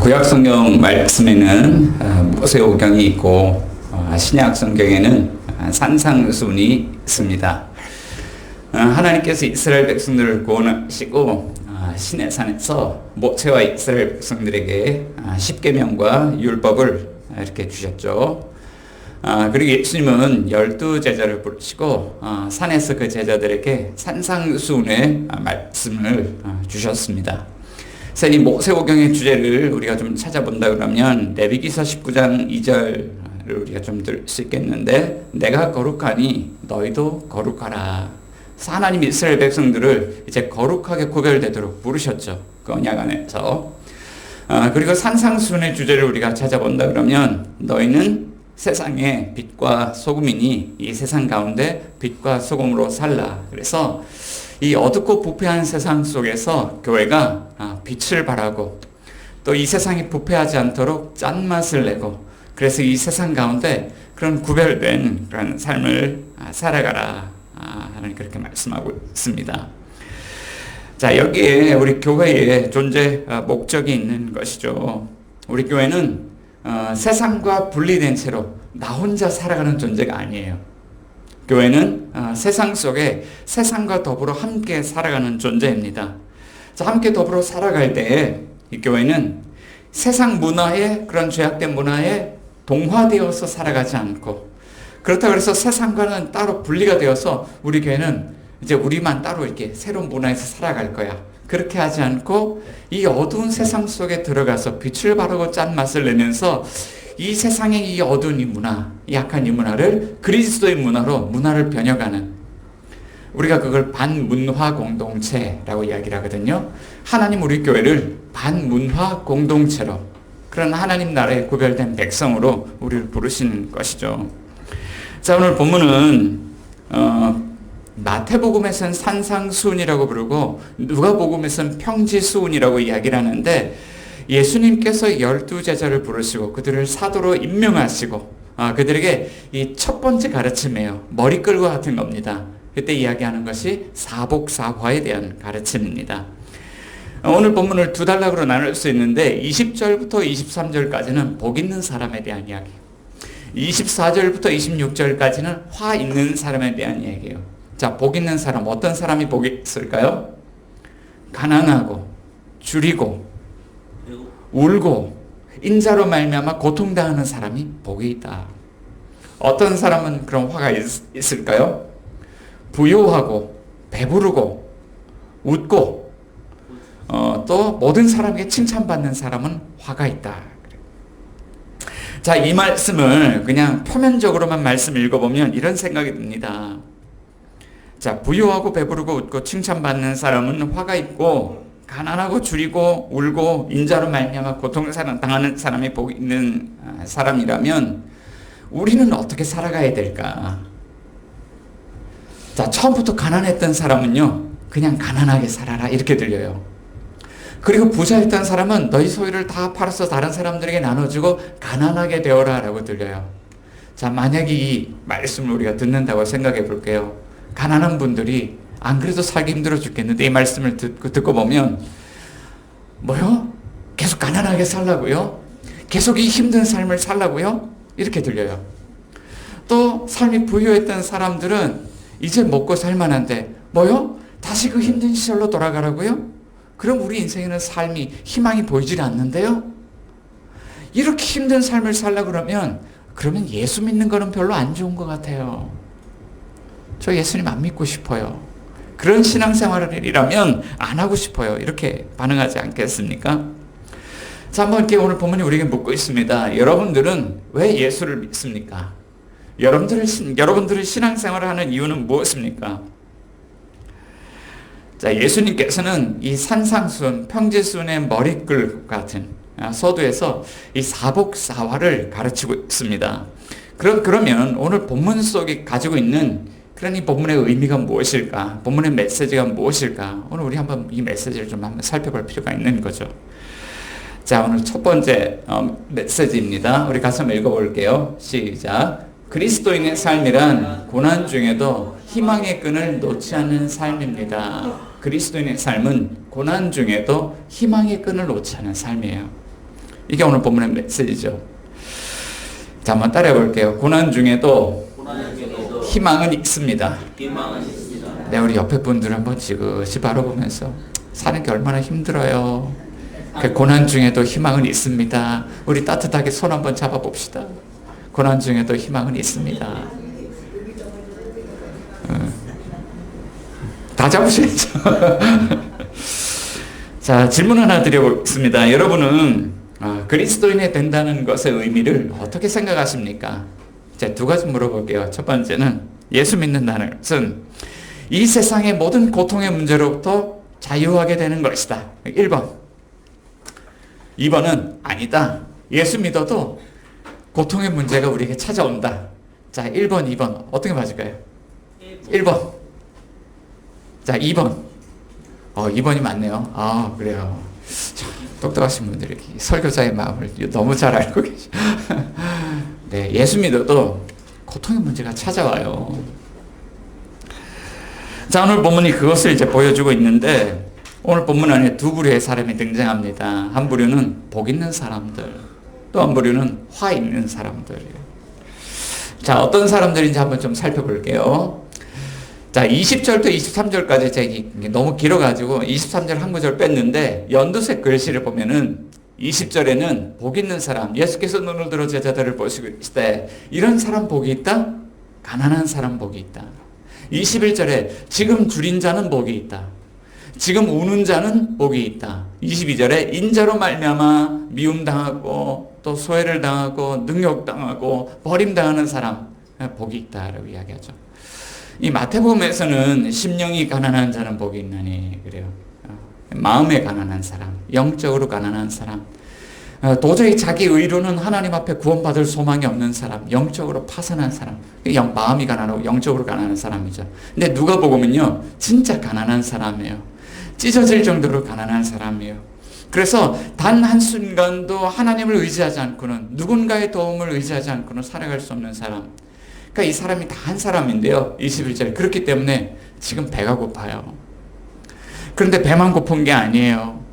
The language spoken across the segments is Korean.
구약 성경 말씀에는 모세오경이 있고 신약 성경에는 산상순이 있습니다. 하나님께서 이스라엘 백성들을 구원하시고 시내산에서 모세와 이스라엘 백성들에게 십계명과 율법을 이렇게 주셨죠. 그리고 예수님은 12제자를 부르시고 산에서 그 제자들에게 산상순의 말씀을 주셨습니다. 그래서 이 모세오경의 주제를 우리가 좀 찾아본다 그러면 레위기서 19장 2절을 우리가 좀 들 수 있겠는데, 내가 거룩하니 너희도 거룩하라. 하나님 이스라엘 백성들을 이제 거룩하게 구별되도록 부르셨죠. 그 언약 안에서. 그리고 산상순의 주제를 우리가 찾아본다 그러면 너희는 세상의 빛과 소금이니 이 세상 가운데 빛과 소금으로 살라. 그래서 이 어둡고 부패한 세상 속에서 교회가 빛을 발하고 또 이 세상이 부패하지 않도록 짠맛을 내고, 그래서 이 세상 가운데 그런 구별된 그런 삶을 살아가라 하나님 그렇게 말씀하고 있습니다. 자, 여기에 우리 교회의 존재 목적이 있는 것이죠. 우리 교회는 세상과 분리된 채로 나 혼자 살아가는 존재가 아니에요. 교회는 세상 속에 세상과 더불어 함께 살아가는 존재입니다. 자, 함께 더불어 살아갈 때에 이 교회는 세상 문화에, 그런 죄악된 문화에 동화되어서 살아가지 않고, 그렇다고 해서 세상과는 따로 분리가 되어서 우리 교회는 이제 우리만 따로 이렇게 새로운 문화에서 살아갈 거야, 그렇게 하지 않고 이 어두운 세상 속에 들어가서 빛을 바르고 짠맛을 내면서 이 세상의 이 어두운 이 문화, 약한 이 문화를 그리스도의 문화로 문화를 변형하는, 우리가 그걸 반문화 공동체라고 이야기를 하거든요. 하나님 우리 교회를 반문화 공동체로, 그런 하나님 나라의 구별된 백성으로 우리를 부르시는 것이죠. 자, 오늘 본문은 마태복음에서는 산상수훈이라고 부르고 누가복음에서는 평지수훈이라고 이야기를 하는데, 예수님께서 12제자를 부르시고 그들을 사도로 임명하시고 그들에게 이 첫 번째 가르침이에요. 머리끌과 같은 겁니다. 그때 이야기하는 것이 사복사화에 대한 가르침입니다. 오늘 본문을 두 단락으로 나눌 수 있는데 20절부터 23절까지는 복 있는 사람에 대한 이야기, 24절부터 26절까지는 화 있는 사람에 대한 이야기예요. 자, 복 있는 사람, 어떤 사람이 복이 있을까요? 가난하고 줄이고 울고 인자로 말미암아 고통당하는 사람이 복이 있다. 어떤 사람은 그런 화가 있을까요? 부유하고 배부르고 웃고 또 모든 사람에게 칭찬받는 사람은 화가 있다. 자, 이 말씀을 그냥 표면적으로만 말씀 읽어보면 이런 생각이 듭니다. 자, 부유하고 배부르고 웃고 칭찬받는 사람은 화가 있고, 가난하고 줄이고 울고 인자로 말미암아 고통당하는 사람이 복 있는 사람이라면 우리는 어떻게 살아가야 될까? 자, 처음부터 가난했던 사람은요, 그냥 가난하게 살아라 이렇게 들려요. 그리고 부자였던 사람은 너희 소유를 다 팔아서 다른 사람들에게 나눠주고 가난하게 되어라 라고 들려요. 자, 만약에 이 말씀을 우리가 듣는다고 생각해 볼게요. 가난한 분들이 안 그래도 살기 힘들어 죽겠는데 이 말씀을 듣고 보면 뭐요? 계속 가난하게 살라고요? 계속 이 힘든 삶을 살라고요? 이렇게 들려요. 또 삶이 부유했던 사람들은 이제 먹고 살만한데 뭐요? 다시 그 힘든 시절로 돌아가라고요? 그럼 우리 인생에는 삶이 희망이 보이질 않는데요? 이렇게 힘든 삶을 살려고 그러면 예수 믿는 거는 별로 안 좋은 것 같아요. 저 예수님 안 믿고 싶어요. 그런 신앙생활이라면 안 하고 싶어요. 이렇게 반응하지 않겠습니까? 자, 한번 이렇게 오늘 본문이 우리에게 묻고 있습니다. 여러분들은 왜 예수를 믿습니까? 여러분들의 신앙생활을 하는 이유는 무엇입니까? 자, 예수님께서는 이 산상순, 평지순의 머리끌 같은 서두에서 이 사복사화를 가르치고 있습니다. 그러면 오늘 본문 속에 가지고 있는 그런 이 본문의 의미가 무엇일까? 본문의 메시지가 무엇일까? 오늘 우리 한번 이 메시지를 좀 한번 살펴볼 필요가 있는 거죠. 자, 오늘 첫 번째 메시지입니다. 우리 같이 한번 읽어볼게요. 시작. 그리스도인의 삶이란 고난 중에도 희망의 끈을 놓지 않는 삶입니다. 그리스도인의 삶은 고난 중에도 희망의 끈을 놓지 않는 삶이에요. 이게 오늘 본문의 메시지죠. 자, 한번 따라해 볼게요. 고난 중에도 희망은 있습니다. 네, 우리 옆에 분들 한번 지그시 바라보면서 사는 게 얼마나 힘들어요. 그 고난 중에도 희망은 있습니다. 우리 따뜻하게 손 한번 잡아봅시다. 고난 중에도 희망은 있습니다. 다 잡으셔야죠. 자, 질문 하나 드려보겠습니다. 여러분은 그리스도인이 된다는 것의 의미를 어떻게 생각하십니까? 자, 두 가지 물어볼게요. 첫 번째는 예수 믿는다는 것은 이 세상의 모든 고통의 문제로부터 자유하게 되는 것이다. 1번. 2번은 아니다. 예수 믿어도 고통의 문제가 우리에게 찾아온다. 자, 1번, 2번 어떻게 맞을까요? 1번. 자, 2번. 2번이 맞네요. 아, 그래요. 참, 똑똑하신 분들이 설교자의 마음을 너무 잘 알고 계셔. 네, 예수 믿어도 고통의 문제가 찾아와요. 자, 오늘 본문이 그것을 이제 보여주고 있는데, 오늘 본문 안에 두 부류의 사람이 등장합니다. 한 부류는 복 있는 사람들, 또 한 부류는 화 있는 사람들이에요. 자, 어떤 사람들인지 한번 좀 살펴볼게요. 자, 20절부터 23절까지 제가 너무 길어가지고 23절 한 구절 뺐는데, 연두색 글씨를 보면은 20절에는 복 있는 사람, 예수께서 눈을 들어 제자들을 보시고 있을 이런 사람 복이 있다? 가난한 사람 복이 있다. 21절에 지금 줄인 자는 복이 있다. 지금 우는 자는 복이 있다. 22절에 인자로 말미암아 미움당하고 또 소외를 당하고 능욕당하고 버림당하는 사람 복이 있다라고 이야기하죠. 이 마태복음에서는 심령이 가난한 자는 복이 있나니 그래요. 마음에 가난한 사람, 영적으로 가난한 사람, 도저히 자기 의로는 하나님 앞에 구원받을 소망이 없는 사람, 영적으로 파산한 사람, 마음이 가난하고 영적으로 가난한 사람이죠. 근데 누가복음은요, 진짜 가난한 사람이에요. 찢어질 정도로 가난한 사람이에요. 그래서 단 한순간도 하나님을 의지하지 않고는, 누군가의 도움을 의지하지 않고는 살아갈 수 없는 사람. 그러니까 이 사람이 다 한 사람인데요. 21절에. 그렇기 때문에 지금 배가 고파요. 그런데 배만 고픈 게 아니에요.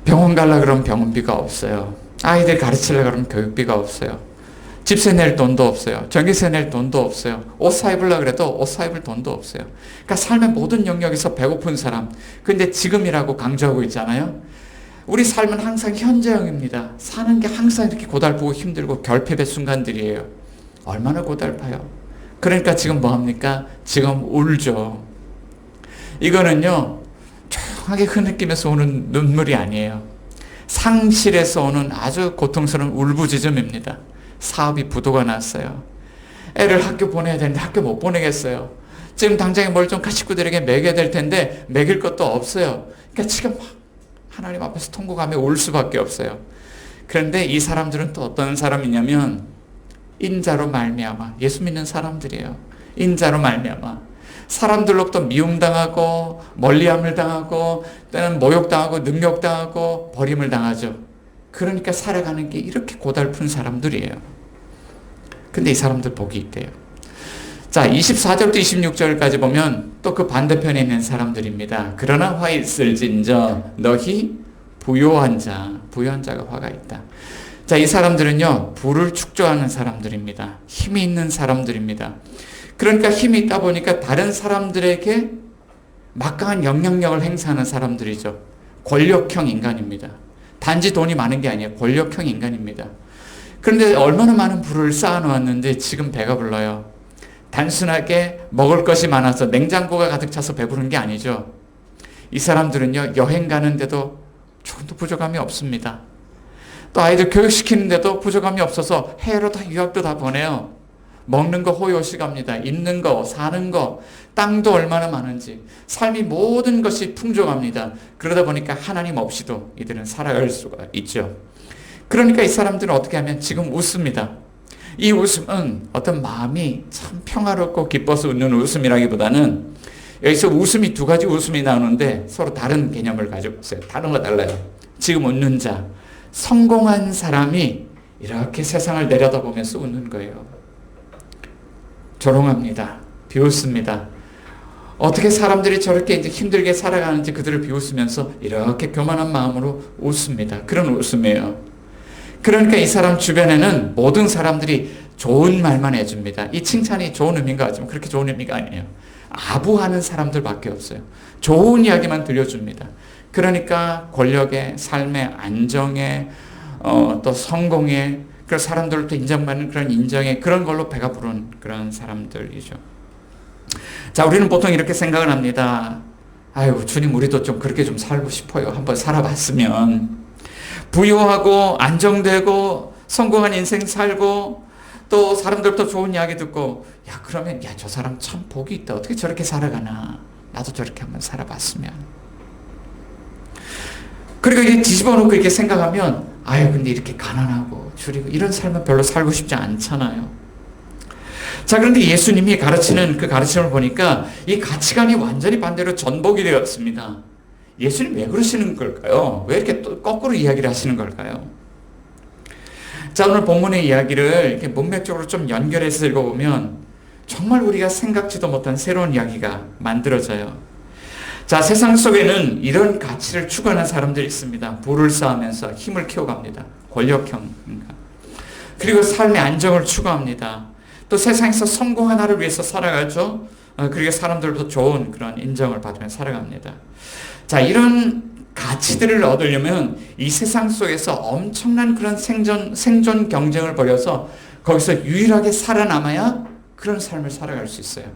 병원 가려고 그러면 병원비가 없어요. 아이들 가르치려고 그러면 교육비가 없어요. 집세 낼 돈도 없어요. 전기세 낼 돈도 없어요. 옷 사입으려고 그래도 옷 사입을 돈도 없어요. 그러니까 삶의 모든 영역에서 배고픈 사람. 근데 지금이라고 강조하고 있잖아요. 우리 삶은 항상 현재형입니다. 사는 게 항상 이렇게 고달프고 힘들고 결핍의 순간들이에요. 얼마나 고달파요. 그러니까 지금 뭐합니까? 지금 울죠. 이거는요, 조용하게 흐느끼면서 오는 눈물이 아니에요. 상실에서 오는 아주 고통스러운 울부짖음입니다. 사업이 부도가 났어요. 애를 학교 보내야 되는데 학교 못 보내겠어요. 지금 당장에 뭘 좀 식구들에게 먹여야 될 텐데 먹일 것도 없어요. 그러니까 지금 막 하나님 앞에서 통곡하며 울 수밖에 없어요. 그런데 이 사람들은 또 어떤 사람이냐면 인자로 말미암아, 예수 믿는 사람들이에요. 인자로 말미암아 사람들로부터 미움당하고 멀리함을 당하고 또는 모욕당하고 능욕당하고 버림을 당하죠. 그러니까 살아가는 게 이렇게 고달픈 사람들이에요. 근데 이 사람들 복이 있대요. 자, 24절부터 26절까지 보면 또 그 반대편에 있는 사람들입니다. 그러나 화 있을진저 너희 부요한 자가 화가 있다. 자, 이 사람들은요, 부를 축조하는 사람들입니다. 힘이 있는 사람들입니다. 그러니까 힘이 있다 보니까 다른 사람들에게 막강한 영향력을 행사하는 사람들이죠. 권력형 인간입니다. 단지 돈이 많은 게 아니에요. 권력형 인간입니다. 그런데 얼마나 많은 부를 쌓아놓았는데 지금 배가 불러요. 단순하게 먹을 것이 많아서 냉장고가 가득 차서 배부른 게 아니죠. 이 사람들은요, 여행 가는데도 조금도 부족함이 없습니다. 또 아이들 교육시키는데도 부족함이 없어서 해외로 다 유학도 다 보내요. 먹는 거 호요시갑니다. 입는 거, 사는 거, 땅도 얼마나 많은지, 삶이 모든 것이 풍족합니다. 그러다 보니까 하나님 없이도 이들은 살아갈 수가 있죠. 그러니까 이 사람들은 어떻게 하면 지금 웃습니다. 이 웃음은 어떤 마음이 참 평화롭고 기뻐서 웃는 웃음이라기보다는, 여기서 웃음이 두 가지 웃음이 나오는데 서로 다른 개념을 가지고 있어요. 다른 거 달라요. 지금 웃는 자, 성공한 사람이 이렇게 세상을 내려다보면서 웃는 거예요. 조롱합니다. 비웃습니다. 어떻게 사람들이 저렇게 이제 힘들게 살아가는지 그들을 비웃으면서 이렇게 교만한 마음으로 웃습니다. 그런 웃음이에요. 그러니까 이 사람 주변에는 모든 사람들이 좋은 말만 해줍니다. 이 칭찬이 좋은 의미인가 하지만 그렇게 좋은 의미가 아니에요. 아부하는 사람들밖에 없어요. 좋은 이야기만 들려줍니다. 그러니까 권력에, 삶의 안정에, 또 성공에, 그 사람들로부터 인정받는 그런 인정에 그런 걸로 배가 부른 그런 사람들이죠. 자, 우리는 보통 이렇게 생각을 합니다. 아유, 주님, 우리도 좀 그렇게 좀 살고 싶어요. 한번 살아봤으면. 부유하고 안정되고 성공한 인생 살고 또 사람들부터 좋은 이야기 듣고, 야, 그러면 야, 저 사람 참 복이 있다. 어떻게 저렇게 살아가나. 나도 저렇게 한번 살아봤으면. 그리고 이게 뒤집어 놓고 이렇게 생각하면, 아유, 근데 이렇게 가난하고 줄이고 이런 삶은 별로 살고 싶지 않잖아요. 자, 그런데 예수님이 가르치는 그 가르침을 보니까 이 가치관이 완전히 반대로 전복이 되었습니다. 예수님 왜 그러시는 걸까요? 왜 이렇게 또 거꾸로 이야기를 하시는 걸까요? 자, 오늘 본문의 이야기를 이렇게 문맥적으로 좀 연결해서 읽어보면 정말 우리가 생각지도 못한 새로운 이야기가 만들어져요. 자, 세상 속에는 이런 가치를 추구하는 사람들이 있습니다. 부를 쌓으면서 힘을 키워갑니다. 권력형. 그리고 삶의 안정을 추구합니다. 또 세상에서 성공 하나를 위해서 살아가죠. 그리고 사람들도 좋은 그런 인정을 받으며 살아갑니다. 자, 이런 가치들을 얻으려면 이 세상 속에서 엄청난 그런 생존 경쟁을 벌여서 거기서 유일하게 살아남아야 그런 삶을 살아갈 수 있어요.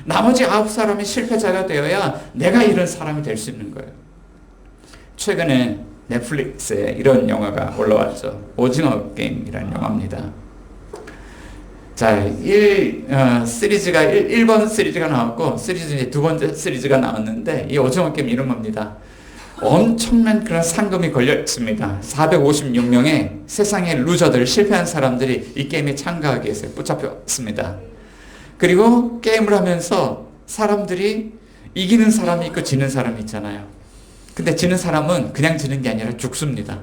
나머지 9사람이 실패자가 되어야 내가 이런 사람이 될 수 있는 거예요. 최근에 넷플릭스에 이런 영화가 올라왔죠. 오징어 게임이라는 영화입니다. 자, 1번 시리즈가 나왔고, 시리즈 두 번째 시리즈가 나왔는데, 이 오징어 게임 이런 겁니다. 엄청난 그런 상금이 걸려 있습니다. 456명의 세상의 루저들, 실패한 사람들이 이 게임에 참가하기 위해서 붙잡혔습니다. 그리고 게임을 하면서 사람들이 이기는 사람이 있고 지는 사람이 있잖아요. 근데 지는 사람은 그냥 지는 게 아니라 죽습니다.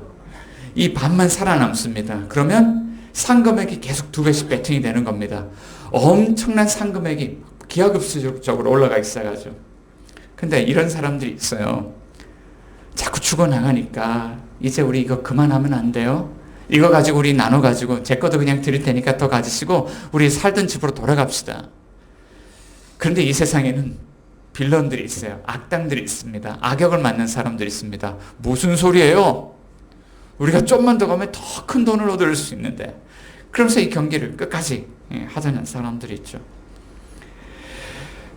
이 반만 살아남습니다. 그러면 상금액이 계속 2배씩 배팅이 되는 겁니다. 엄청난 상금액이 기하급수적으로 올라가기 시작하죠. 근데 이런 사람들이 있어요. 자꾸 죽어나가니까 이제 우리 이거 그만하면 안 돼요? 이거 가지고 우리 나눠가지고 제 것도 그냥 드릴 테니까 더 가지시고 우리 살던 집으로 돌아갑시다. 그런데 이 세상에는 빌런들이 있어요. 악당들이 있습니다. 악역을 맡는 사람들이 있습니다. 무슨 소리예요? 우리가 좀만 더 가면 더 큰 돈을 얻을 수 있는데. 그러면서 이 경기를 끝까지 하자는 사람들이 있죠.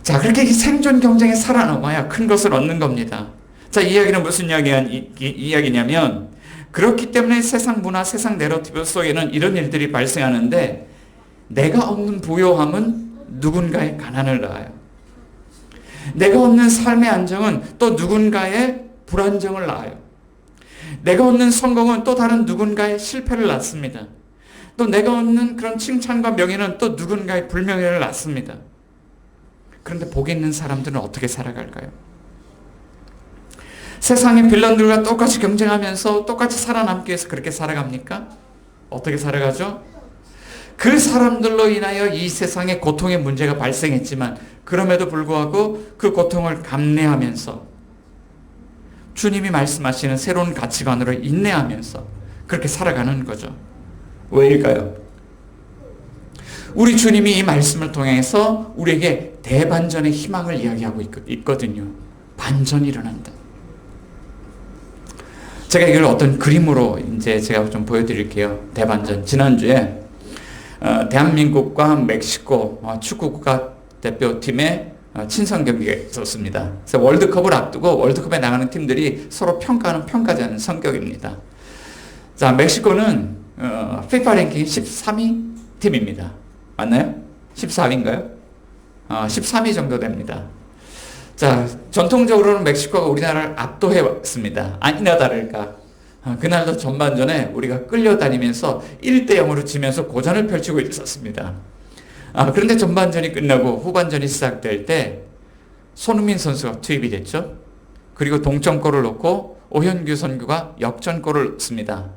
자, 그렇게 생존 경쟁에 살아남아야 큰 것을 얻는 겁니다. 자, 이 이야기는 무슨 이야기냐면, 그렇기 때문에 세상 문화, 세상 내러티브 속에는 이런 일들이 발생하는데, 내가 얻는 부요함은 누군가의 가난을 낳아요. 내가 얻는 삶의 안정은 또 누군가의 불안정을 낳아요. 내가 얻는 성공은 또 다른 누군가의 실패를 낳습니다. 또 내가 얻는 그런 칭찬과 명예는 또 누군가의 불명예를 낳습니다. 그런데 복이 있는 사람들은 어떻게 살아갈까요? 세상의 빌런들과 똑같이 경쟁하면서 똑같이 살아남기 위해서 그렇게 살아갑니까? 어떻게 살아가죠? 그 사람들로 인하여 이 세상에 고통의 문제가 발생했지만 그럼에도 불구하고 그 고통을 감내하면서 주님이 말씀하시는 새로운 가치관으로 인내하면서 그렇게 살아가는 거죠. 왜일까요? 우리 주님이 이 말씀을 통해서 우리에게 대반전의 희망을 이야기하고 있거든요. 반전이 일어난다. 제가 이걸 어떤 그림으로 이제 제가 좀 보여드릴게요. 대반전. 지난주에 대한민국과 멕시코 축구 국가대표팀의 친선 경기가 있었습니다. 그래서 월드컵을 앞두고 월드컵에 나가는 팀들이 서로 평가하는 평가전 성격입니다. 자, 멕시코는 FIFA 랭킹 13위 팀입니다. 맞나요? 14위인가요? 13위 정도 됩니다. 자, 전통적으로는 멕시코가 우리나라를 압도해 왔습니다. 아니나 다를까. 그날도 전반전에 우리가 끌려다니면서 1대0으로 지면서 고전을 펼치고 있었습니다. 그런데 전반전이 끝나고 후반전이 시작될 때 손흥민 선수가 투입이 됐죠. 그리고 동점골을 넣고 오현규 선수가 역전골을 넣습니다.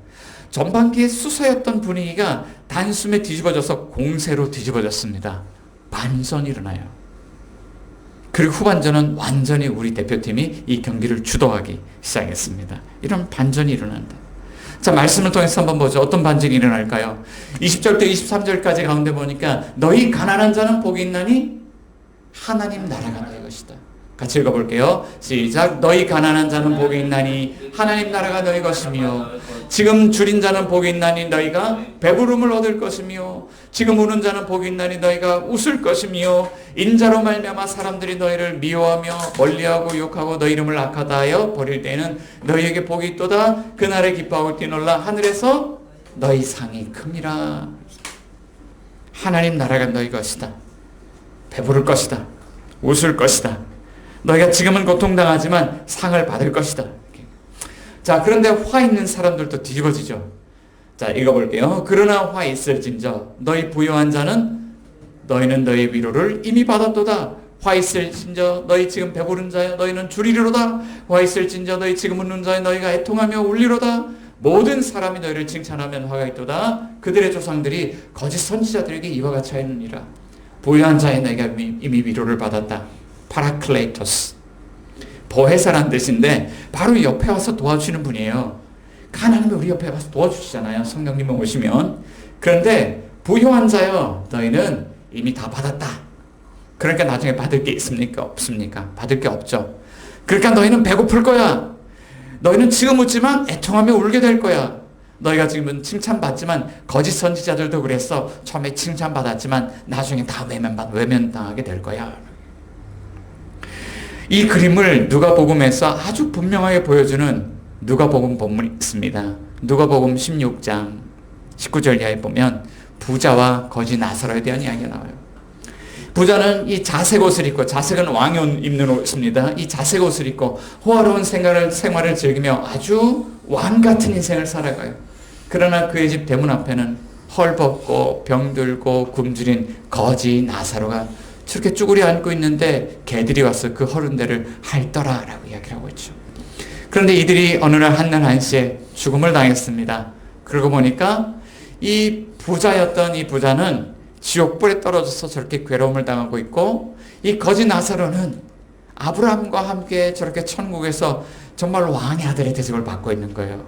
전반기에 수서였던 분위기가 단숨에 뒤집어져서 공세로 뒤집어졌습니다. 반전이 일어나요. 그리고 후반전은 완전히 우리 대표팀이 이 경기를 주도하기 시작했습니다. 이런 반전이 일어난다. 자, 말씀을 통해서 한번 보죠. 어떤 반전이 일어날까요? 20절부터 23절까지 가운데 보니까 너희 가난한 자는 복이 있나니 하나님 나라가 너희 것이다. 같이 읽어볼게요. 시작. 너희 가난한 자는 복이 있나니 하나님 나라가 너희 것이며 지금 줄인 자는 복이 있나니 너희가 배부름을 얻을 것이며 지금 우는 자는 복이 있나니 너희가 웃을 것이며 인자로 말미암아 사람들이 너희를 미워하며 멀리하고 욕하고 너희 이름을 악하다 하여 버릴 때에는 너희에게 복이 있도다. 그날에 기뻐하고 뛰놀라 하늘에서 너희 상이 큽니다. 하나님 나라가 너희 것이다. 배부를 것이다. 웃을 것이다. 너희가 지금은 고통당하지만 상을 받을 것이다. 자, 그런데 화 있는 사람들도 뒤집어지죠. 자, 읽어볼게요. 그러나 화 있을진저 너희 부유한 자는 너희는 너희 위로를 이미 받았도다. 화 있을진저 너희 지금 배부른 자여 너희는 줄이리로다. 화 있을진저 너희 지금 웃는 자여 너희가 애통하며 울리로다. 모든 사람이 너희를 칭찬하면 화가 있도다. 그들의 조상들이 거짓 선지자들에게 이와 같이 하였느니라. 부유한 자의 너희가 이미 위로를 받았다. 파라클레이토스, 보혜사란 뜻인데 바로 옆에 와서 도와주시는 분이에요. 하나님이 우리 옆에 와서 도와주시잖아요. 성령님을 오시면. 그런데 부유한 자여 너희는 이미 다 받았다. 그러니까 나중에 받을 게 있습니까? 없습니까? 받을 게 없죠. 그러니까 너희는 배고플 거야. 너희는 지금 웃지만 애통하며 울게 될 거야. 너희가 지금은 칭찬받지만 거짓 선지자들도 그랬어. 처음에 칭찬받았지만 나중에 다 외면당하게 될 거야. 이 그림을 누가복음에서 아주 분명하게 보여주는 누가복음 본문이 있습니다. 누가복음 16장 19절 이하에 보면 부자와 거지 나사로에 대한 이야기가 나와요. 부자는 이 자색 옷을 입고, 자색은 왕이 입는 옷입니다. 이 자색 옷을 입고 호화로운 생활을 즐기며 아주 왕 같은 인생을 살아가요. 그러나 그의 집 대문 앞에는 헐벗고 병들고 굶주린 거지 나사로가 저렇게 쭈그려 앉고 있는데 개들이 와서 그 허른 데를 핥더라라고 이야기를 하고 있죠. 그런데 이들이 어느 날 한날 한시에 죽음을 당했습니다. 그러고 보니까 이 부자였던 이 부자는 지옥불에 떨어져서 저렇게 괴로움을 당하고 있고, 이 거지 나사로는 아브라함과 함께 저렇게 천국에서 정말 왕의 아들의 대접을 받고 있는 거예요.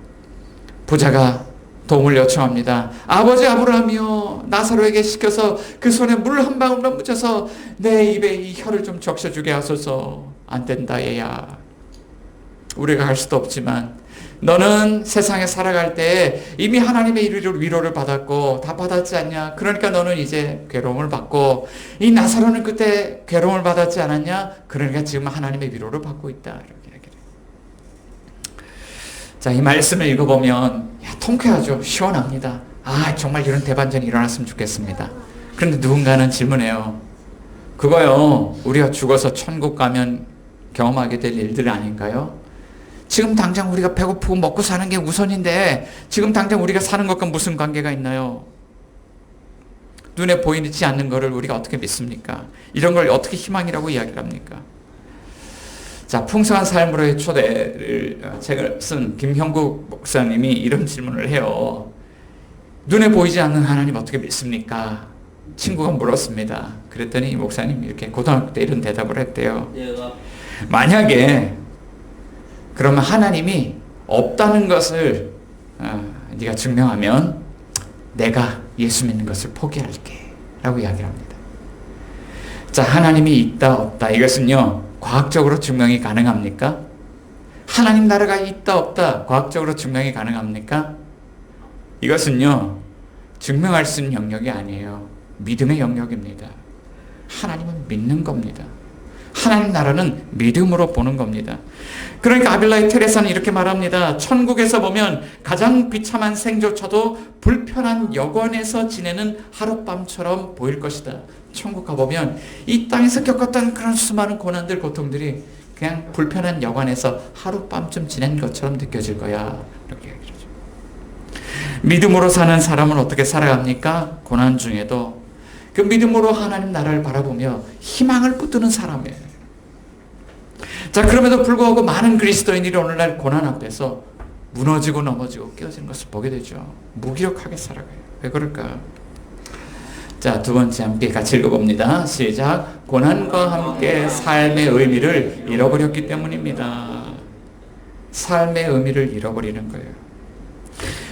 부자가 도움을 요청합니다. 아버지 아브라함이요, 나사로에게 시켜서 그 손에 물 한 방울만 묻혀서 내 입에 이 혀를 좀 적셔주게 하소서. 안 된다 얘야. 우리가 갈 수도 없지만 너는 세상에 살아갈 때 이미 하나님의 위로를 받았고 다 받았지 않냐. 그러니까 너는 이제 괴로움을 받고, 이 나사로는 그때 괴로움을 받았지 않았냐. 그러니까 지금 하나님의 위로를 받고 있다. 이렇게 얘기를 해요. 자, 이 말씀을 읽어보면 통쾌하죠. 시원합니다. 아, 정말 이런 대반전이 일어났으면 좋겠습니다. 그런데 누군가는 질문해요. 그거요, 우리가 죽어서 천국 가면 경험하게 될 일들 아닌가요? 지금 당장 우리가 배고프고 먹고 사는 게 우선인데 지금 당장 우리가 사는 것과 무슨 관계가 있나요? 눈에 보이지 않는 것을 우리가 어떻게 믿습니까? 이런 걸 어떻게 희망이라고 이야기를 합니까? 자, 풍성한 삶으로의 초대를 책을 쓴 김형국 목사님이 이런 질문을 해요. 눈에 보이지 않는 하나님 어떻게 믿습니까? 친구가 물었습니다. 그랬더니 목사님이 이렇게 고등학교 때 이런 대답을 했대요. 만약에 그러면 하나님이 없다는 것을 네가 증명하면 내가 예수 믿는 것을 포기할게 라고 이야기를 합니다. 자, 하나님이 있다 없다, 이것은요 과학적으로 증명이 가능합니까? 하나님 나라가 있다 없다 과학적으로 증명이 가능합니까? 이것은요 증명할 수 있는 영역이 아니에요. 믿음의 영역입니다. 하나님은 믿는 겁니다. 하나님 나라는 믿음으로 보는 겁니다. 그러니까 아빌라의 테레사는 이렇게 말합니다. 천국에서 보면 가장 비참한 생조차도 불편한 여관에서 지내는 하룻밤처럼 보일 것이다. 천국 가보면 이 땅에서 겪었던 그런 수많은 고난들, 고통들이 그냥 불편한 여관에서 하룻밤쯤 지낸 것처럼 느껴질 거야. 이렇게 얘기를 하죠. 믿음으로 사는 사람은 어떻게 살아갑니까? 고난 중에도 그 믿음으로 하나님 나라를 바라보며 희망을 붙드는 사람이에요. 자, 그럼에도 불구하고 많은 그리스도인들이 오늘날 고난 앞에서 무너지고 넘어지고 깨어지는 것을 보게 되죠. 무기력하게 살아가요. 왜 그럴까? 자, 두 번째 함께 같이 읽어봅니다. 시작. 고난과 함께 삶의 의미를 잃어버렸기 때문입니다. 삶의 의미를 잃어버리는 거예요.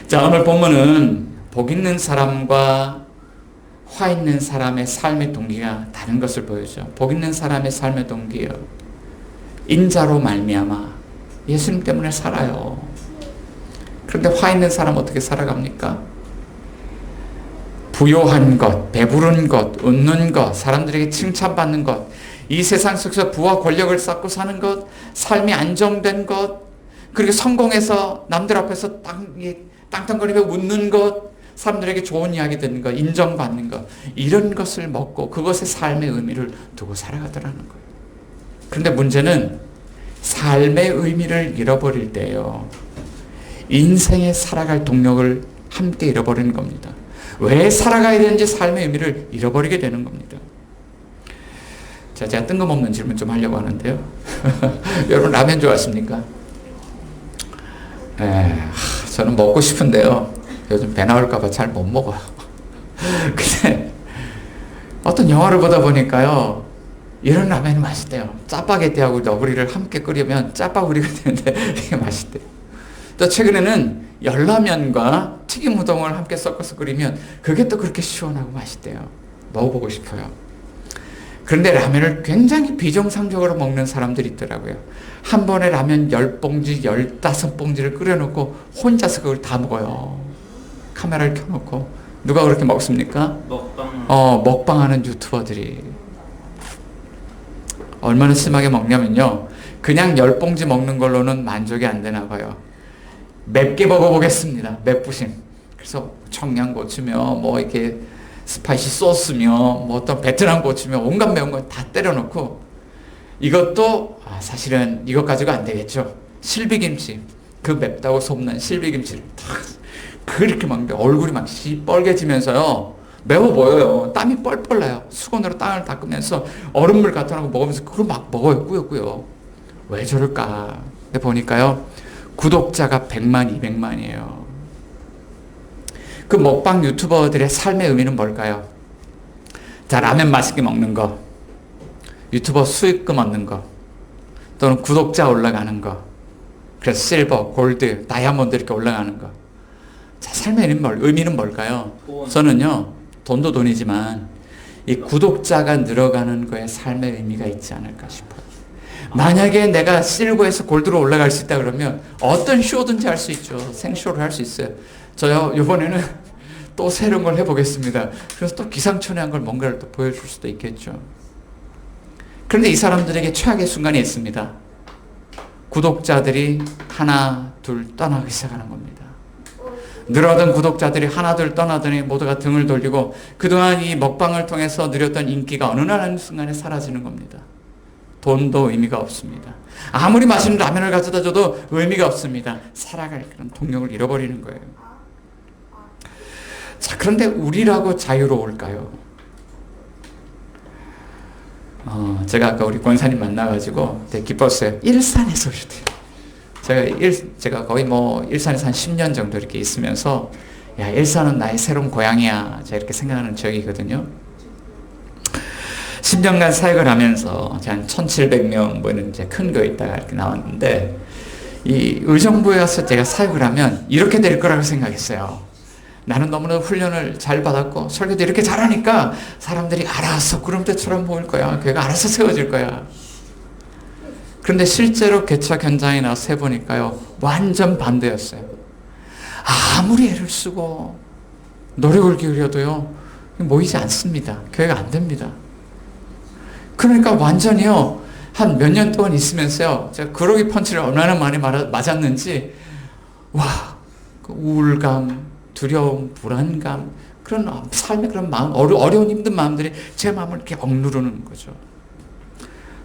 자, 오늘 본문은 복 있는 사람과 화 있는 사람의 삶의 동기가 다른 것을 보여줘. 복 있는 사람의 삶의 동기요. 인자로 말미암아 예수님 때문에 살아요. 그런데 화 있는 사람 어떻게 살아갑니까? 부요한 것, 배부른 것, 웃는 것, 사람들에게 칭찬받는 것, 이 세상 속에서 부와 권력을 쌓고 사는 것, 삶이 안정된 것, 그리고 성공해서 남들 앞에서 땅땅거리며 웃는 것, 사람들에게 좋은 이야기 듣는 것, 인정받는 것, 이런 것을 먹고 그것의 삶의 의미를 두고 살아가더라는 거예요. 그런데 문제는 삶의 의미를 잃어버릴 때요, 인생에 살아갈 동력을 함께 잃어버리는 겁니다. 왜 살아가야 되는지 삶의 의미를 잃어버리게 되는 겁니다. 자, 제가 뜬금없는 질문 좀 하려고 하는데요. 여러분 라면 좋아하십니까? 저는 먹고 싶은데요. 요즘 배 나올까봐 잘 못 먹어요. 근데 어떤 영화를 보다 보니까요, 이런 라면이 맛있대요. 짜파게티하고 너구리를 함께 끓이면 짜파구리가 되는데 이게 맛있대요. 또 최근에는 열라면과 튀김 우동을 함께 섞어서 끓이면 그게 또 그렇게 시원하고 맛있대요. 먹어보고 싶어요. 그런데 라면을 굉장히 비정상적으로 먹는 사람들이 있더라고요. 한 번에 라면 10봉지, 15봉지를 끓여놓고 혼자서 그걸 다 먹어요. 카메라를 켜놓고. 누가 그렇게 먹습니까? 먹방하는 유튜버들이. 얼마나 심하게 먹냐면요, 그냥 10봉지 먹는 걸로는 만족이 안 되나 봐요. 맵게 먹어보겠습니다. 맵부심. 그래서 청양고추며 뭐 이렇게 스파이시 소스며 뭐 어떤 베트남 고추며 온갖 매운 거 다 때려놓고, 이것도 사실은 이것 가지고 안 되겠죠. 실비김치, 그 맵다고 소문난 실비김치를 탁 그렇게 먹는데 얼굴이 막 시뻘개지면서요, 매워 보여요. 땀이 뻘뻘 나요. 수건으로 땀을 닦으면서 얼음물 갖다 놓고 먹으면서 그걸 막 먹어요. 꾸역꾸역. 왜 저럴까? 근데 보니까요, 구독자가 100만, 200만이에요. 그 먹방 유튜버들의 삶의 의미는 뭘까요? 자, 라면 맛있게 먹는 거, 유튜버 수익금 얻는 거, 또는 구독자 올라가는 거, 그래서 실버, 골드, 다이아몬드 이렇게 올라가는 거. 자, 삶의 의미는 뭘까요? 저는요, 돈도 돈이지만 이 구독자가 늘어가는 거에 삶의 의미가 있지 않을까 싶어요. 만약에 내가 실버에서 골드로 올라갈 수 있다 그러면 어떤 쇼든지 할 수 있죠. 생쇼를 할 수 있어요. 저요, 이번에는 또 새로운 걸 해보겠습니다. 그래서 또 기상천외한 걸 뭔가를 또 보여줄 수도 있겠죠. 그런데 이 사람들에게 최악의 순간이 있습니다. 구독자들이 하나, 둘 떠나기 시작하는 겁니다. 늘어던 구독자들이 하나, 둘 떠나더니 모두가 등을 돌리고 그동안 이 먹방을 통해서 누렸던 인기가 어느 날 어느 순간에 사라지는 겁니다. 돈도 의미가 없습니다. 아무리 맛있는 라면을 가져다 줘도 의미가 없습니다. 살아갈 그런 동력을 잃어버리는 거예요. 자, 그런데 우리라고 자유로울까요? 제가 아까 우리 권사님 만나가지고 되게 기뻤어요. 일산에서 오셨대요. 제가 거의 일산에서 한 10년 정도 이렇게 있으면서, 야, 일산은 나의 새로운 고향이야, 제가 이렇게 생각하는 지역이거든요. 10년간 사역을 하면서 한 1,700명 뭐 이런 큰 교회 있다가 이렇게 나왔는데, 이 의정부에 와서 제가 사역을 하면 이렇게 될 거라고 생각했어요. 나는 너무나 훈련을 잘 받았고 설교도 이렇게 잘하니까 사람들이 알아서 구름대처럼 모일 거야. 교회가 알아서 세워질 거야. 그런데 실제로 개척 현장에 나서 해보니까요, 완전 반대였어요. 아무리 애를 쓰고 노력을 기울여도요, 모이지 않습니다. 교회가 안 됩니다. 그러니까 완전히요, 한 몇 년 동안 있으면서요, 제가 그러기 펀치를 얼마나 많이 맞았는지, 와, 그 우울감, 두려움, 불안감, 그런 삶의 그런 마음, 어려운 힘든 마음들이 제 마음을 이렇게 억누르는 거죠.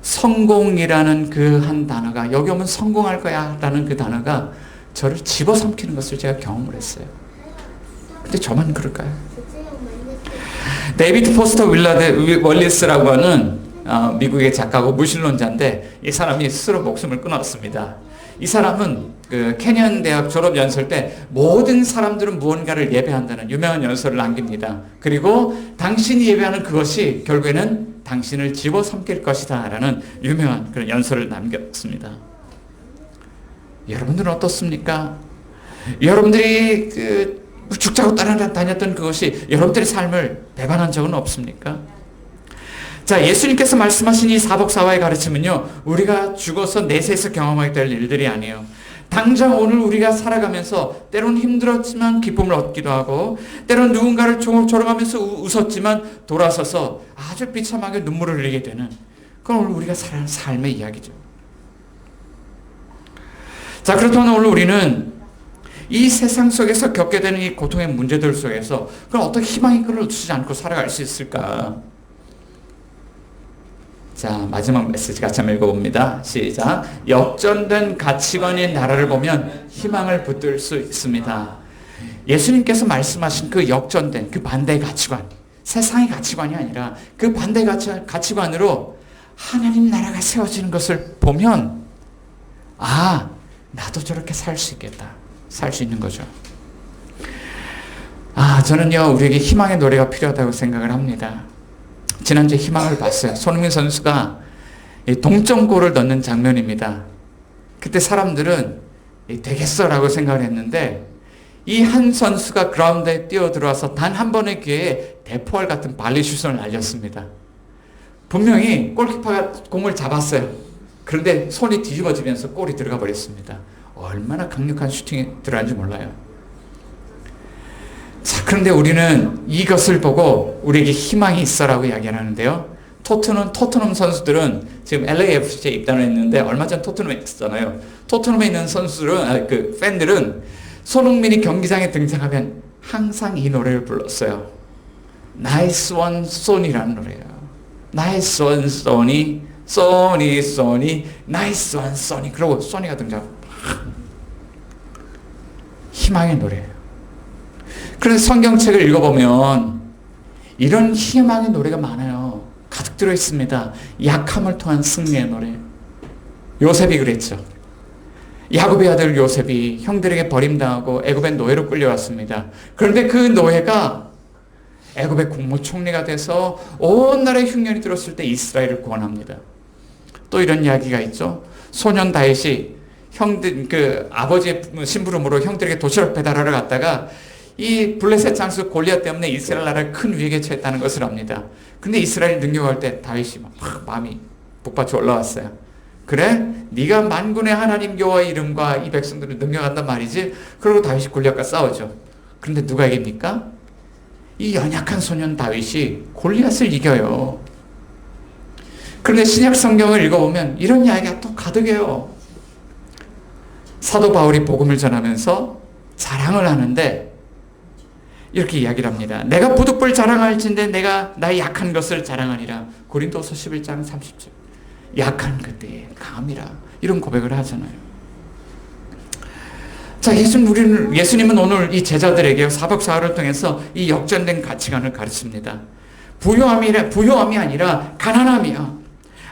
성공이라는 그 한 단어가, 여기 오면 성공할 거야 라는 그 단어가 저를 집어삼키는 것을 제가 경험을 했어요. 근데 저만 그럴까요? 데이비드 포스터 월리스라고 하는 미국의 작가고 무신론자인데, 이 사람이 스스로 목숨을 끊었습니다. 이 사람은 그 캐년 대학 졸업 연설 때 모든 사람들은 무언가를 예배한다는 유명한 연설을 남깁니다. 그리고 당신이 예배하는 그것이 결국에는 당신을 집어삼킬 것이다 라는 유명한 그런 연설을 남겼습니다. 여러분들은 어떻습니까? 여러분들이 죽자고 따라다녔던 그것이 여러분들의 삶을 배반한 적은 없습니까? 자, 예수님께서 말씀하신 이 사복사화의 가르침은요, 우리가 죽어서 내세에서 경험하게 될 일들이 아니에요. 당장 오늘 우리가 살아가면서 때론 힘들었지만 기쁨을 얻기도 하고, 때론 누군가를 조롱하면서 웃었지만 돌아서서 아주 비참하게 눈물을 흘리게 되는, 그건 오늘 우리가 살아가는 삶의 이야기죠. 자, 그렇다면 오늘 우리는 이 세상 속에서 겪게 되는 이 고통의 문제들 속에서 그럼 어떻게 희망의 끈을 놓치지 않고 살아갈 수 있을까? 자, 마지막 메시지 같이 한번 읽어봅니다. 시작. 역전된 가치관의 나라를 보면 희망을 붙들 수 있습니다. 예수님께서 말씀하신 그 역전된 그 반대의 가치관, 세상의 가치관이 아니라 그 반대의 가치관으로 하나님 나라가 세워지는 것을 보면, 아, 나도 저렇게 살 수 있겠다. 살 수 있는 거죠. 아, 저는요, 우리에게 희망의 노래가 필요하다고 생각을 합니다. 지난주에 희망을 봤어요. 손흥민 선수가 동점골을 넣는 장면입니다. 그때 사람들은 되겠어라고 생각을 했는데, 이 한 선수가 그라운드에 뛰어들어와서 단 한 번의 기회에 대포알 같은 발리슛을 날렸습니다. 분명히 골키퍼가 공을 잡았어요. 그런데 손이 뒤집어지면서 골이 들어가 버렸습니다. 얼마나 강력한 슈팅이 들어간지 몰라요. 자, 그런데 우리는 이것을 보고 우리에게 희망이 있어라고 이야기를 하는데요. 토트넘 선수들은 지금 LAFC에 입단을 했는데 얼마 전 토트넘에 있었잖아요. 토트넘에 있는 선수들은, 그 팬들은 손흥민이 경기장에 등장하면 항상 이 노래를 불렀어요. 나이스 원 소니라는 노래예요. 나이스 원 소니, 소니, 나이스 원 소니. 그리고 소니가 등장하고 희망의 노래예요. 그래서 성경책을 읽어보면 이런 희망의 노래가 많아요. 가득 들어있습니다. 약함을 통한 승리의 노래. 요셉이 그랬죠. 야곱의 아들 요셉이 형들에게 버림당하고 애굽의 노예로 끌려왔습니다. 그런데 그 노예가 애굽의 국무총리가 돼서 온 나라에 흉년이 들었을 때 이스라엘을 구원합니다. 또 이런 이야기가 있죠. 소년 다윗이 아버지의 심부름으로 형들에게 도시락 배달하러 갔다가 이 블레셋 장수 골리앗 때문에 이스라엘 나라가 큰 위기에 처했다는 것을 압니다. 근데 이스라엘이 능력할 때 다윗이 막 마음이 북받쳐 올라왔어요. 그래? 네가 만군의 하나님 여호와의 이름과 이 백성들을 능력한단 말이지. 그리고 다윗이 골리앗과 싸우죠. 그런데 누가 이깁니까? 이 연약한 소년 다윗이 골리앗을 이겨요. 그런데 신약 성경을 읽어보면 이런 이야기가 또 가득해요. 사도 바울이 복음을 전하면서 자랑을 하는데 이렇게 이야기를 합니다. 내가 부득불 자랑할진대 내가 나의 약한 것을 자랑하니라. 고린도서 11장 30절. 약한 그때의 강함이라. 이런 고백을 하잖아요. 자, 예수님은 오늘 이 제자들에게 사복사화를 통해서 이 역전된 가치관을 가르칩니다. 부요함이 아니라 가난함이야.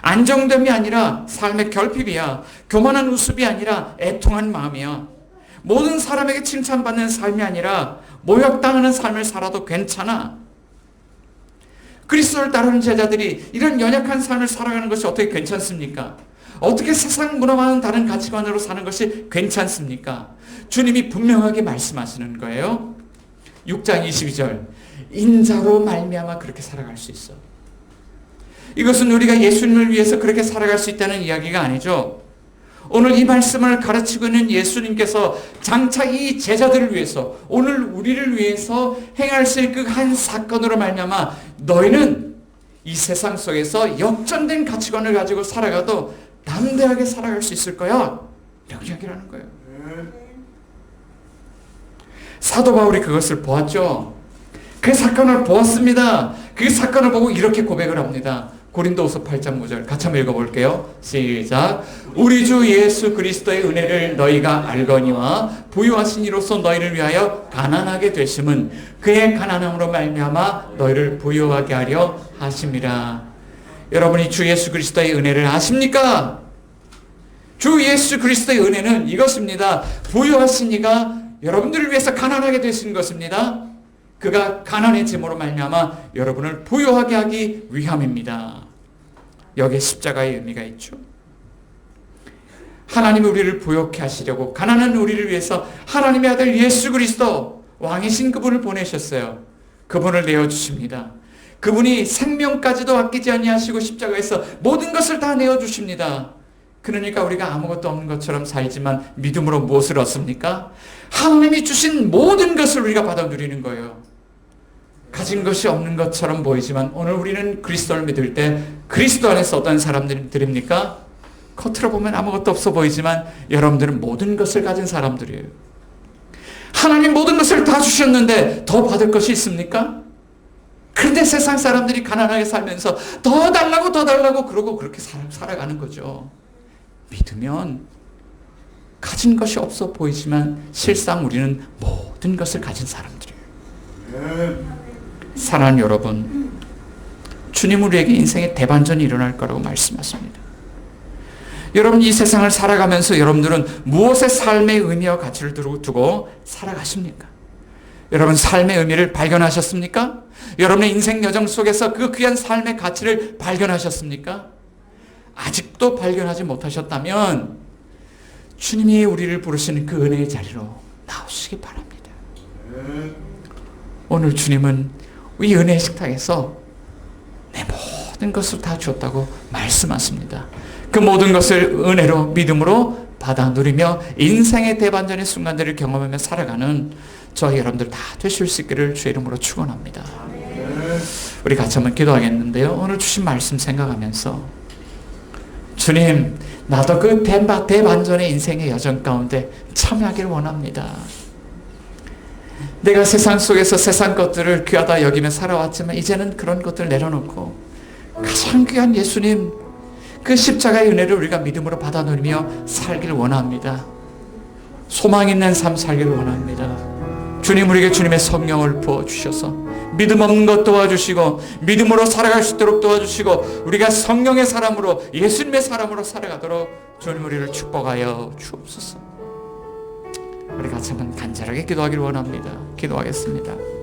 안정됨이 아니라 삶의 결핍이야. 교만한 웃음이 아니라 애통한 마음이야. 모든 사람에게 칭찬받는 삶이 아니라 모욕당하는 삶을 살아도 괜찮아. 그리스도를 따르는 제자들이 이런 연약한 삶을 살아가는 것이 어떻게 괜찮습니까? 어떻게 세상 문화와는 다른 가치관으로 사는 것이 괜찮습니까? 주님이 분명하게 말씀하시는 거예요. 6장 22절. 인자로 말미암아 그렇게 살아갈 수 있어. 이것은 우리가 예수님을 위해서 그렇게 살아갈 수 있다는 이야기가 아니죠. 오늘 이 말씀을 가르치고 있는 예수님께서 장차 이 제자들을 위해서, 오늘 우리를 위해서 행할 수 있는 그 한 사건으로 말미암아 너희는 이 세상 속에서 역전된 가치관을 가지고 살아가도 담대하게 살아갈 수 있을 거야. 이렇게 이야기를 하는 거예요. 사도 바울이 그것을 보았죠. 그 사건을 보았습니다. 그 사건을 보고 이렇게 고백을 합니다. 고린도후서 8장 9절 같이 한번 읽어볼게요. 시작. 우리 주 예수 그리스도의 은혜를 너희가 알거니와 부유하신 이로써 너희를 위하여 가난하게 되심은 그의 가난함으로 말미암아 너희를 부유하게 하려 하심이라. 여러분이 주 예수 그리스도의 은혜를 아십니까? 주 예수 그리스도의 은혜는 이것입니다. 부유하신 이가 여러분들을 위해서 가난하게 되신 것입니다. 그가 가난해짐으로 말미암아 여러분을 부유하게 하기 위함입니다. 여기에 십자가의 의미가 있죠. 하나님이 우리를 부욕해 하시려고 가난한 우리를 위해서 하나님의 아들 예수 그리스도 왕이신 그분을 보내셨어요. 그분을 내어주십니다. 그분이 생명까지도 아끼지 아니하시고 십자가에서 모든 것을 다 내어주십니다. 그러니까 우리가 아무것도 없는 것처럼 살지만 믿음으로 무엇을 얻습니까? 하나님이 주신 모든 것을 우리가 받아 누리는 거예요. 가진 것이 없는 것처럼 보이지만 오늘 우리는 그리스도를 믿을 때 그리스도 안에서 어떤 사람들입니까? 겉으로 보면 아무것도 없어 보이지만 여러분들은 모든 것을 가진 사람들이에요. 하나님 모든 것을 다 주셨는데 더 받을 것이 있습니까? 그런데 세상 사람들이 가난하게 살면서 더 달라고 그러고 그렇게 살아가는 거죠. 믿으면 가진 것이 없어 보이지만 실상 우리는 모든 것을 가진 사람들이에요. 사랑하는 여러분, 주님 우리에게 인생의 대반전이 일어날 거라고 말씀하십니다. 여러분 이 세상을 살아가면서 여러분들은 무엇의 삶의 의미와 가치를 두고 살아가십니까? 여러분 삶의 의미를 발견하셨습니까? 여러분의 인생 여정 속에서 그 귀한 삶의 가치를 발견하셨습니까? 아직도 발견하지 못하셨다면 주님이 우리를 부르시는 그 은혜의 자리로 나오시기 바랍니다. 오늘 주님은 이 은혜의 식탁에서 내 모든 것을 다 주었다고 말씀하십니다. 그 모든 것을 은혜로 믿음으로 받아 누리며 인생의 대반전의 순간들을 경험하며 살아가는 저희 여러분들 다 되실 수 있기를 주의 이름으로 축원합니다. 우리 같이 한번 기도하겠는데요. 오늘 주신 말씀 생각하면서 주님 나도 그 대반전의 인생의 여정 가운데 참여하기를 원합니다. 내가 세상 속에서 세상 것들을 귀하다 여기며 살아왔지만 이제는 그런 것들 내려놓고 가장 귀한 예수님 그 십자가의 은혜를 우리가 믿음으로 받아 누리며 살기를 원합니다. 소망 있는 삶 살기를 원합니다. 주님 우리에게 주님의 성령을 부어주셔서 믿음 없는 것 도와주시고 믿음으로 살아갈 수 있도록 도와주시고 우리가 성령의 사람으로 예수님의 사람으로 살아가도록 주님 우리를 축복하여 주옵소서. 우리 같이 한번 간절하게 기도하기를 원합니다. 기도하겠습니다.